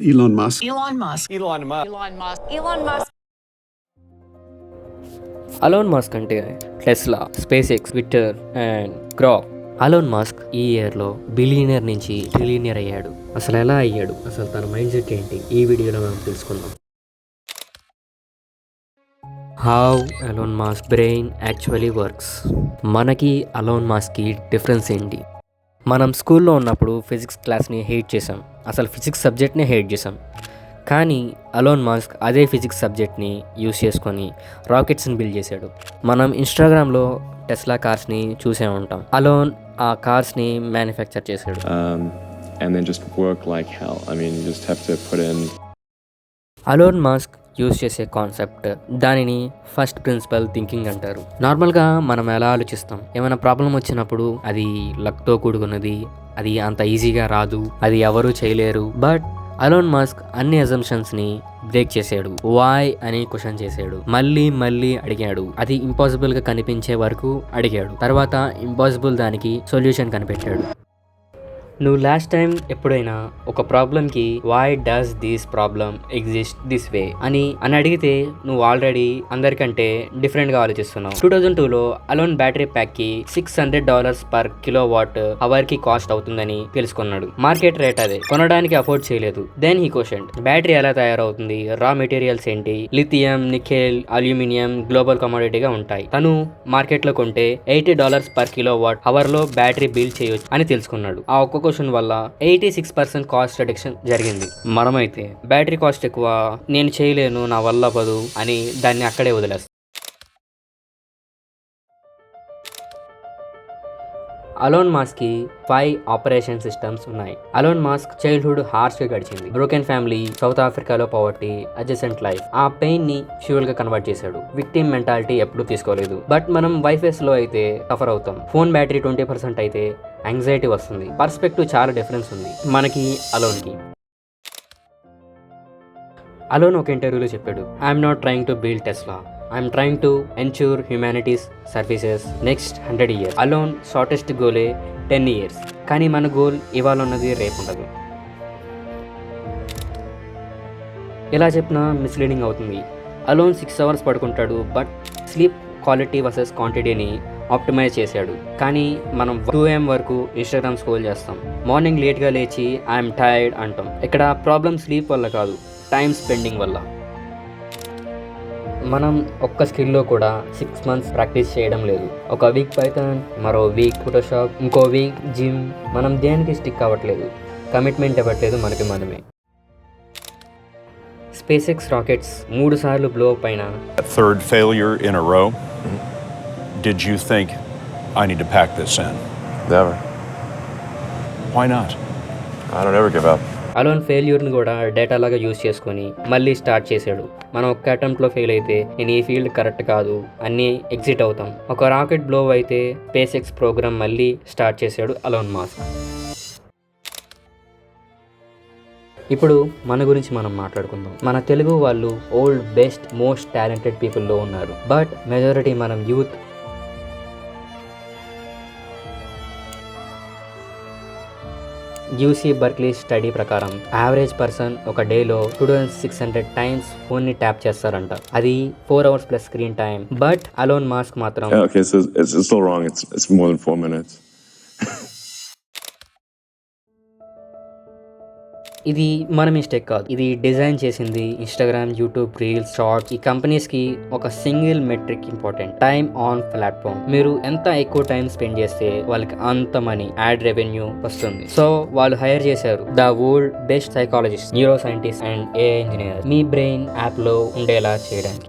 Elon Musk. Elon Musk. Elon Musk. Elon Musk. Elon Musk. Elon Musk అంటే Tesla, SpaceX, Twitter and Grok. Elon Musk ఈ ఇయర్లో billionaire నుంచి trillionaire అయ్యాడు. అసలు ఎలా అయ్యాడు, అసలు తన మైండ్ సెట్ ఏంటి, ఈ వీడియోలో మనం తెలుసుకుందాం. How alone mask brain actually works. మనకి అలోన్ మాస్క్కి డిఫరెన్స్ ఏంటి? మనం స్కూల్లో ఉన్నప్పుడు ఫిజిక్స్ క్లాస్ని హేట్ చేసాం, అసలు ఫిజిక్స్ సబ్జెక్ట్ని హేట్ చేసాం. కానీ అలోన్ మాస్క్ అదే ఫిజిక్స్ సబ్జెక్ట్ని యూస్ చేసుకొని రాకెట్స్ని బిల్డ్ చేశాడు. మనం ఇన్స్టాగ్రామ్లో టెస్లా కార్స్ని చూసే ఉంటాం. అలోన్ ఆ కార్స్ని మ్యానుఫ్యాక్చర్ చేశాడు. And then just work like hell. I mean, you just have to put in. Alone mask use చేసే కాన్సెప్ట్, దానిని ఫస్ట్ ప్రిన్సిపల్ థింకింగ్ అంటారు. నార్మల్గా మనం ఎలా ఆలోచిస్తాం, ఏమైనా ప్రాబ్లం వచ్చినప్పుడు అది లక్తో కూడుకున్నది, అది అంత ఈజీగా రాదు, అది ఎవరూ చేయలేరు. బట్ అలోన్ మాస్క్ అన్ని అజంప్షన్స్ని బ్రేక్ చేశాడు. వై అని క్వశ్చన్ చేశాడు, మళ్ళీ అడిగాడు, అది ఇంపాసిబుల్గా కనిపించే వరకు అడిగాడు, తర్వాత ఇంపాసిబుల్ దానికి సొల్యూషన్ కనిపెట్టాడు. నువ్వు లాస్ట్ టైం ఎప్పుడైనా ఒక ప్రాబ్లంకి why does this problem exist this way అని అడిగితే నువ్వు ఆల్రెడీ అందరికంటే డిఫరెంట్గా ఆలోచిస్తున్నావు. 2002లో అలోన్ బ్యాటరీ ప్యాక్కి $600 పర్ కిలో వాట్ అవర్కి కాస్ట్ అవుతుందని తెలుసుకున్నాడు. మార్కెట్ రేట్ అదే, కొనడానికి అఫోర్డ్ చేయలేదు. దెన్ హీ క్వశ్చన్, బ్యాటరీ ఎలా తయారవుతుంది, రా మెటీరియల్స్ ఏంటి, లిథియం, నికెల్, అల్యూమినియం గ్లోబల్ కమోడిటీగా ఉంటాయి. తను మార్కెట్లో కొంటే $80 పర్ కిలో వాట్ అవర్లో బ్యాటరీ బిల్డ్ చేయొచ్చు అని తెలుసుకున్నాడు. ఆ ఒక్క క్వశ్చన్ వల్ల 86% కాస్ట్ రిడక్షన్ జరిగింది. మనమైతే బ్యాటరీ కాస్ట్ ఎక్కువ, నేను చేయలేను, నా వల్ల అవ్వదు అని దాన్ని అక్కడే వదిలేస్తాం. అలోన్ మాస్క్ కి 5 ఆపరేషన్ సిస్టమ్స్ ఉన్నాయి. అలోన్ మాస్క్ చైల్డ్హుడ్ హార్ష్ గా గడిచింది. బ్రోకెన్ ఫ్యామిలీ, సౌత్ ఆఫ్రికాలో పవర్టీ, అడ్జసెంట్ లైఫ్. ఆ పెయిన్ ని ఫ్యూయల్ గా కన్వర్ట్ చేశాడు. విక్టిమ్ మెంటాలిటీ ఎప్పుడు తీసుకోలేదు. బట్ మనం వైఫెస్ లో అయితే సఫర్ అవుతాం. ఫోన్ బ్యాటరీ 20% అయితే యాంగ్జైటీ వస్తుంది. పర్స్పెక్టివ్ చాలా డిఫరెన్స్ ఉంది మనకి అలోన్ కి. అలోన్ ఒక ఇంటర్వ్యూలో చెప్పాడు, I'm not trying to build Tesla, I'm trying to ensure humanity's services next 100 years. Elon shortest గోలే 10 years. కానీ మన గోల్ ఇవాళ ఉన్నది రేపు ఉండదు. ఇలా చెప్పినా మిస్లీడింగ్ అవుతుంది. అలోన్ 6 hours పడుకుంటాడు, బట్ స్లీప్ క్వాలిటీ వర్సెస్ క్వాంటిటీని ఆప్టిమైజ్ చేశాడు. కానీ మనం 2 AM వరకు ఇన్స్టాగ్రామ్ స్క్రోల్ చేస్తాం. మార్నింగ్ లేట్గా లేచి ఐఎమ్ టైర్డ్ అంటాం. ఇక్కడ ప్రాబ్లం స్లీప్ వల్ల కాదు, టైం స్పెండింగ్ వల్ల. మనం ఒక్క స్కిల్లో కూడా 6 months ప్రాక్టీస్ చేయడం లేదు. ఒక వీక్ పైథాన్, మరో వీక్ ఫోటోషాప్, ఇంకో వీక్ జిమ్. మనం దేనికి స్టిక్ అవ్వట్లేదు, కమిట్మెంట్ ఇవ్వట్లేదు మనకి మనమే. స్పేస్ ఎక్స్ రాకెట్స్ 3 సార్లు బ్లో అప్ అయిన third failure in a row. Did you think, I need to pack this in? Never. Why not? I don't ever give up. Elon ఫెయిల్యూర్ని కూడా డేటా లాగా use చేసుకొని మళ్ళీ స్టార్ట్ చేశాడు. మనం ఒక్క అటెంప్ట్లో ఫెయిల్ అయితే నేను ఈ ఫీల్డ్ కరెక్ట్ కాదు అన్నీ ఎగ్జిట్ అవుతాం. ఒక రాకెట్ బ్లో అయితే స్పేస్ ఎక్స్ ప్రోగ్రామ్ మళ్ళీ స్టార్ట్ చేశాడు అలోన్ మాస్క్. ఇప్పుడు మన గురించి మనం మాట్లాడుకుందాం. మన తెలుగు వాళ్ళు ఓల్డ్ బెస్ట్ మోస్ట్ టాలెంటెడ్ పీపుల్లో ఉన్నారు. బట్ మెజారిటీ మనం యూత్. యూసీ బర్క్లీ స్టడీ ప్రకారం యావరేజ్ పర్సన్ ఒక డేలో 2600 times ఫోన్ని ట్యాప్ చేస్తారంట. అది 4 hours plus screen time. But alone mask మాత్రం Okay, so it's still wrong. It's more than 4 minutes. ఇది మన మిస్టేక్ కాదు, ఇది డిజైన్ చేసింది ఇన్స్టాగ్రామ్, యూట్యూబ్, రీల్స్, షార్ట్స్. ఈ కంపెనీస్ కి ఒక single metric important, time on platform. మీరు ఎంత ఎక్కువ టైం స్పెండ్ చేస్తే వాళ్ళకి అంత మనీ, యాడ్ రెవెన్యూ వస్తుంది. సో వాళ్ళు హైర్ చేశారు the world best psychologist, neuro scientist and AI engineer me brain app లో ఉండేలా చేయడానికి.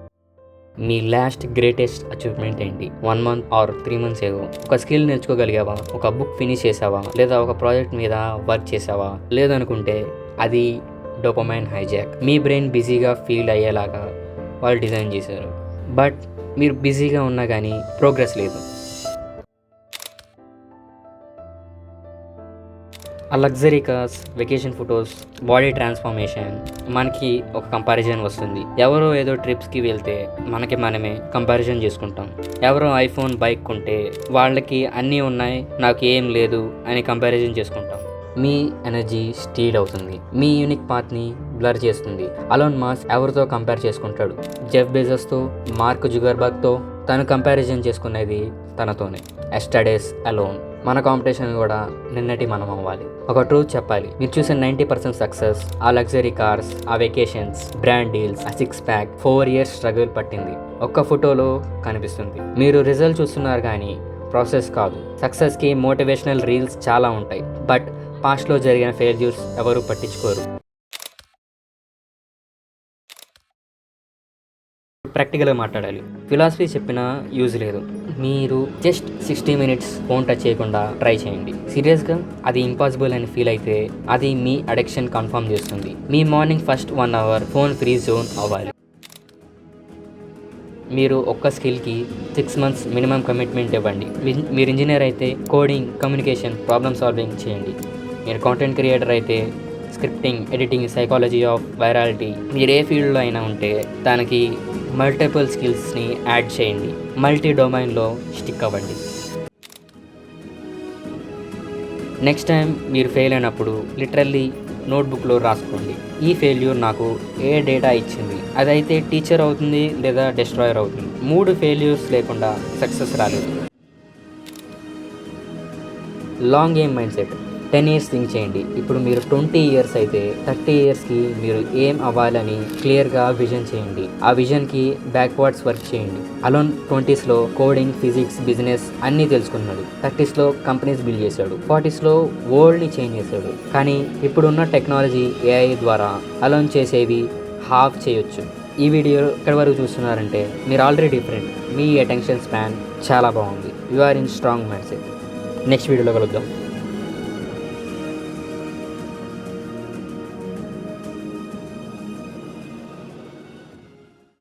మీ లాస్ట్ గ్రేటెస్ట్ అచీవ్మెంట్ ఏంటి? 1 month ఆర్ 3 months ఏగో ఒక స్కిల్ నేర్చుకోగలిగావా, ఒక బుక్ ఫినిష్ చేసావా, లేదా ఒక ప్రాజెక్ట్ మీద వర్క్ చేసావా? లేదనుకుంటే అది డోపమైన్ హైజాక్. మీ బ్రెయిన్ బిజీగా ఫీల్ అయ్యేలాగా వాళ్ళు డిజైన్ చేశారు. బట్ మీరు బిజీగా ఉన్నా కానీ ప్రోగ్రెస్ లేదు. ఆ luxury cars, vacation photos, body transformation, మనకి ఒక కంపారిజన్ వస్తుంది. ఎవరో ఏదో ట్రిప్స్కి వెళ్తే మనకి మనమే కంపారిజన్ చేసుకుంటాం. ఎవరో ఐఫోన్ బైక్ కొంటే వాళ్ళకి అన్నీ ఉన్నాయి, నాకు ఏం లేదు అని కంపారిజన్ చేసుకుంటాం. మీ ఎనర్జీ స్టీల్ అవుతుంది, మీ యూనిక్ పాత్ని బ్లర్ చేస్తుంది. అలోన్ మాస్క్ ఎవరితో కంపేర్ చేసుకుంటాడు? జెఫ్ బెజోస్తో, మార్క్ జుగర్బర్గ్తో. తను కంపారిజన్ చేసుకునేది తనతోనే. Yesterday's alone. మన కాంపిటీషన్ కూడా నిన్నటి మనం అవ్వాలి. ఒక ట్రూత్ చెప్పాలి, మీరు చూసిన 90% సక్సెస్, ఆ లగ్జరీ కార్స్, ఆ వెకేషన్స్, బ్రాండ్ డీల్స్, ఆ 6 ప్యాక్ 4 years స్ట్రగుల్ పట్టింది ఒక్క ఫోటోలో కనిపిస్తుంది. మీరు రిజల్ట్ చూస్తున్నారు కానీ ప్రాసెస్ కాదు. సక్సెస్కి మోటివేషనల్ రీల్స్ చాలా ఉంటాయి, బట్ పాస్ట్లో జరిగిన ఫెయిల్యూర్స్ ఎవరు పట్టించుకోరు. ప్రాక్టికల్గా మాట్లాడాలి. ఫిలాసఫీ చెప్పినా యూజ్ లేదు. మీరు జస్ట్ 60 minutes ఫోన్ టచ్ చేయకుండా ట్రై చేయండి. సీరియస్గా అది ఇంపాసిబుల్ అని ఫీల్ అయితే అది మీ అడిక్షన్ కన్ఫర్మ్ చేస్తుంది. మీ morning first 1 hour phone free zone అవ్వాలి. మీరు ఒక్క స్కిల్కి 6 months మినిమం కమిట్మెంట్ ఇవ్వండి. మీరు ఇంజనీర్ అయితే కోడింగ్, కమ్యూనికేషన్, ప్రాబ్లమ్ సాల్వింగ్ చేయండి. మీరు కాంటెంట్ క్రియేటర్ అయితే scripting, editing, psychology of virality. మీరు ఏ ఫీల్డ్లో అయినా ఉంటే దానికి మల్టిపుల్ స్కిల్స్ని యాడ్ చేయండి. మల్టీ డొమైన్లో స్టిక్ అవ్వండి. నెక్స్ట్ టైం మీరు ఫెయిల్ అయినప్పుడు లిటరల్లీ నోట్బుక్లో రాసుకోండి, ఈ ఫెయిల్యూర్ నాకు ఏ డేటా ఇచ్చింది. అదైతే టీచర్ అవుతుంది లేదా డిస్ట్రాయర్ అవుతుంది. 3 failures లేకుండా సక్సెస్ రాలేదు. Long game mind set. 10 years think చేయండి. ఇప్పుడు మీరు 20 years అయితే 30 yearsకి మీరు ఏం అవ్వాలని క్లియర్గా విజన్ చేయండి. ఆ విజన్కి బ్యాక్వర్డ్స్ వర్క్ చేయండి. అలోన్ 20sలో కోడింగ్, ఫిజిక్స్, బిజినెస్ అన్నీ తెలుసుకున్నాడు. 30sలో కంపెనీస్ బిల్డ్ చేశాడు. 40sలో వరల్డ్ని చేంజ్ చేశాడు. కానీ ఇప్పుడున్న టెక్నాలజీ, AI ద్వారా అలోన్ చేసేవి హాఫ్ చేయొచ్చు. ఈ వీడియో ఎక్కడి వరకు చూస్తున్నారంటే మీరు ఆల్రెడీ డిఫరెంట్. మీ అటెన్షన్ స్పాన్ చాలా బాగుంది. You are in strong mindset. Next వీడియోలో కలుద్దాం.